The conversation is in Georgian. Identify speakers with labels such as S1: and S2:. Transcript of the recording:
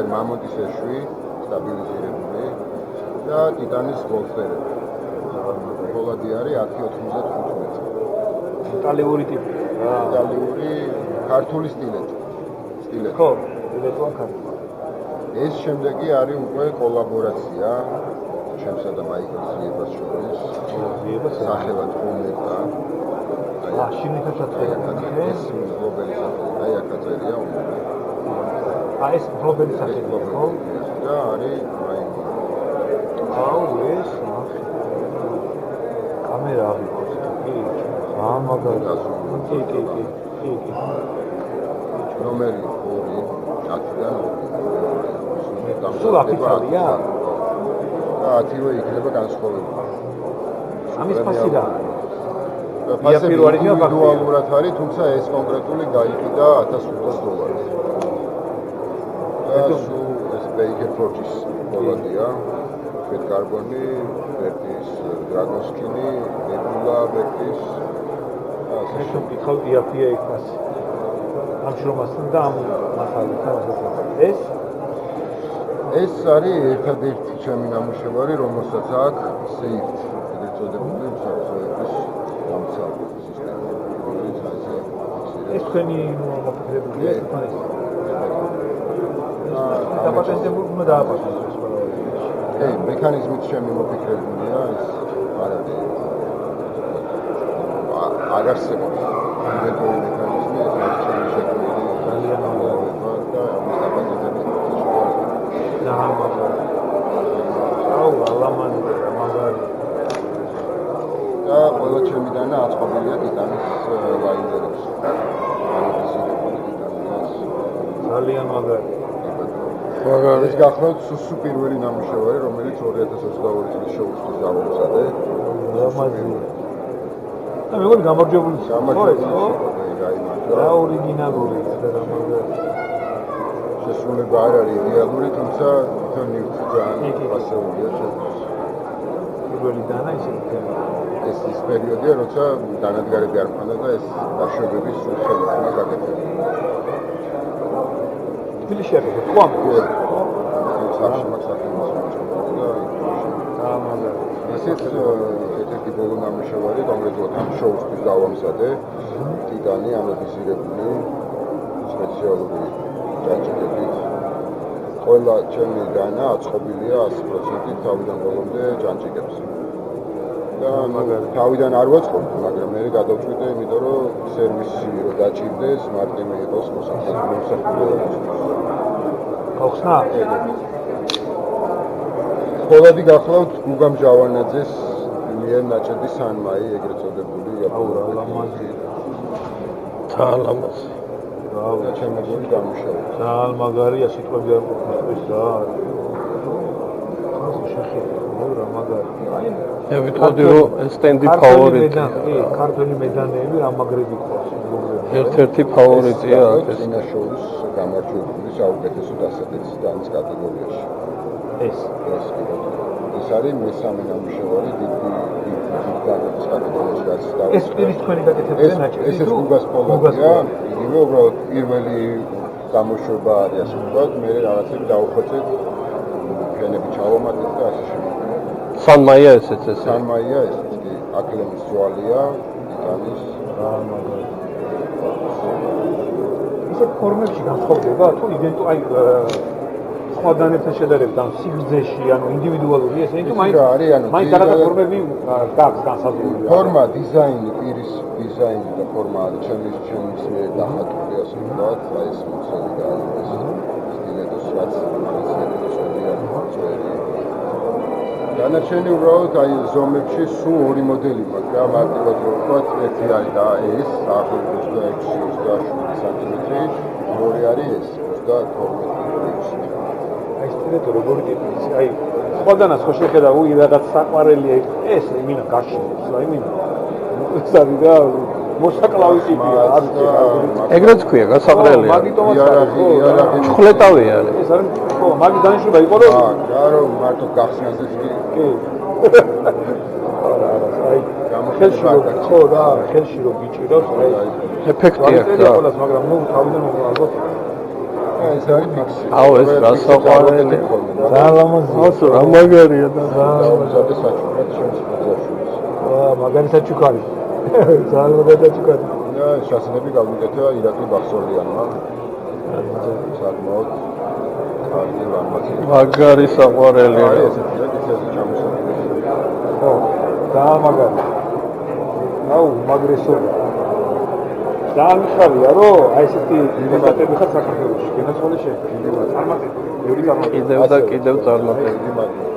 S1: არის მამონტის ეშვი, სტაბილიზირებული და ტიტანის გოლფერები. ფოლადი არის 1095.
S2: იტალიური ტიპი.
S1: იტალიური ქართული სტილეტი.
S2: ხო, იტალიური ქართული.
S1: ეს შემდეგი არის უკვე კოლაბორაცია ჩემსა და მაიკლ ზიებას შორის. სახელად უმეტა.
S2: შინითაც აწერია.
S1: ეს გლობალის სახელია, აი აქ აწერია უმეტა.
S2: ეს გლობალის სახელია, ხო?
S1: და არის მაიკლ.
S2: ეს კამერა აღიქოს. მაგალითად. კი.
S1: ნომერი 2, 10-დან 2.
S2: სულ აფიციალია?
S1: და 10-ვე იქნება განსხვავებული.
S2: ამის ფასი რა?
S1: ფასი ინდივიდუალურად არის, თუმცა ეს კონკრეტული გაიყიდა $1500. და სულ ეს Baker Forge-ის პოლადია, ფეთ კარბონი, ბერტის დრაგოსკინი, ნებულა ბერტის.
S2: ეს მკითხავ იაფია იქ ფასი. ამ შრომასთან და ამ მასალასთან ეს არის ერთადერთი ჩემი ნამუშევარი, რომელსაც აქვს SAFET, ეგრეთ წოდებული უსაფრთხოების გამოსავალი სისტემა, რომელიც ასე ეს თქვენი მოფიქრებულია ეს ფასი. დაპატენტებული უნდა დააპატენტოს ყველა.
S1: მექანიზმით ჩემი მოფიქრებულია ეს არ არსებობს ინვენტორი მექანიზმი, ეს არის ჩემი შექმნილი ძალიან მაღალება და ამის დაპატენტების
S2: მაგარი.
S1: და ყველა ჩემი დანა აწყობილია ტიტანის ლაინერებს.
S2: ძალიან მაგარი.
S1: ეს გახლავთ სუსუ პირველი ნამუშევარი, რომელიც 2022 წლის შოუსთვის გამოვსადე.
S2: და მეგონი გამარჯვებული
S1: და
S2: ორიგინალური და მაგარი.
S1: შესრულება არ არის რეალური, თუმცა თვითონ ნივთი ძალიან ფასეულია შეძლოს.
S2: პირველი დანა ისეთი.
S1: ეს ის პერიოდია, როცა დანადგარები არ მქონდა და ეს დაშვებების სულ ხელისმა გაკეთდა.
S2: თბილისში არის თქვა?
S1: სახში მაქვს ესეც ერთ-ერთი ბოლო ნამუშევარი, რომელსაც ამ შოუსთვის დავამზადე. ტიტანი ანალიზირებული სპეციალური ჯანჯიდებით. ყველა ჩემი დანა აწყობილია 100% თავიდან ბოლომდე ჯანჯიკებს. და თავიდან არ ვაწყობდი, მაგრამ მე გადავწყვიტე, იმიტომ რომ სერვისი რო დაჭირდეს, მარტივი იყოს მოსახლეობა.
S2: ხოხსნა?
S1: პოლადი გახლავთ გუგამ ჟავანაძეს მიერ ნაჭედი სანმაი, ეგრეთ წოდებული
S2: ლამაზი.
S1: ძალიან ლამაზი. და ჩემი გული გამიშავა.
S2: ძალიან მაგარია, სიტყვები არ ყოფნა ეს რა. რა მაგარი.
S3: მე ვიტყოდი რომ ეს სტენდი ფავორიტია.
S2: ქართული მედანეები რა მაგრები ყავს.
S3: ერთ-ერთი ფავორიტია
S1: ეს შოუს გამარჯვებული საუკეთესო დასაწყისი დანის კატეგორიაში. ეს არის მესამე ნამუშევარი დიდი განათლების კატეგორიაში გასცდა.
S2: ეს პირის თქვენი გაკეთებული ნაჭერი.
S1: ეს გუგას პოლადია, იგივე უბრალოდ პირველი გამოშვება არის ასე ვთქვათ, მე რაღაცები დავუხვეწეთ, ფენები ჩავამატეთ და ასე შემდეგ.
S3: სანმაია ესეც ესე.
S1: სანმაია ესეც კი, აკლემის ძვალია, ტიტანის
S2: მაგარი. ისეთ ფორმებში განსხვავდება თუ იდენტური აი სხვადასხვანაირთან შედარებით ამ სიგრძეში, ანუ ინდივიდუალური ესე თუ მაინც რაღაცა ფორმები გაქვს განსაზღვრული.
S1: ფორმა, დიზაინი, პირის დიზაინი და ფორმა არის ჩემის მიერ დახატული ასე ვთქვათ, აი ეს მოხსენი და ეს სტილეტოს რაც ახასიათებელია წვერი. დანარჩენი უბრალოდ აი ზომებში სულ ორი მოდელი მაქვს და მარტივად ვთქვათ, ერთი არის და ეს 26-27 სანტიმეტრი, ორი არის ეს 32.
S2: აი სტილეტო როგორი ტიპის, აი სხვადასხვა ხო შეხედა უი რაღაც საყვარელია ეს იმინა გაშინებს, აი იმინა. ეს არის და მოსაკლავი ტიპია,
S3: ეგრეც ქვია, გასაყრელია.
S2: მაგიტომაც
S3: ჩხლეტავი არის.
S2: ეს არის ხო, მაგი დანიშნულება იყო რომ
S1: რა რომ მარტო გახსნაზე კი.
S2: აი ხელში ხო რა, ხელში რო გიჭირავს, აი
S3: ეფექტია რა.
S2: მაგრამ ნუ თავიდან ალბათ
S1: ეს არის ფიქსი.
S3: აუ, ეს რა საყვარელი.
S4: ძალიან ლამაზია.
S3: ასო რა მაგარია და
S1: დაამზადე საჩუქრად ჩემს ფუძაშვილს.
S4: მაგარი საჩუქარი. ძალიან მაგარი საჩუქარი.
S1: და შასნები გავიკეთება ირაკლი ბახსორიანმა. საკმაოდ კარგი ლამაზი.
S3: მაგარი საყვარელია.
S1: აი ესეთი კიცები ჩამოსული.
S4: ხო, ძალიან მაგარი. აუ, მაგრესორი. ძალიან მიხარია, რომ აი ესეთი დემოკრატები ხარ საქართველოში. გენაცვალე შეიძლება. წარმატებული.
S3: კიდევ და კიდევ წარმატებული.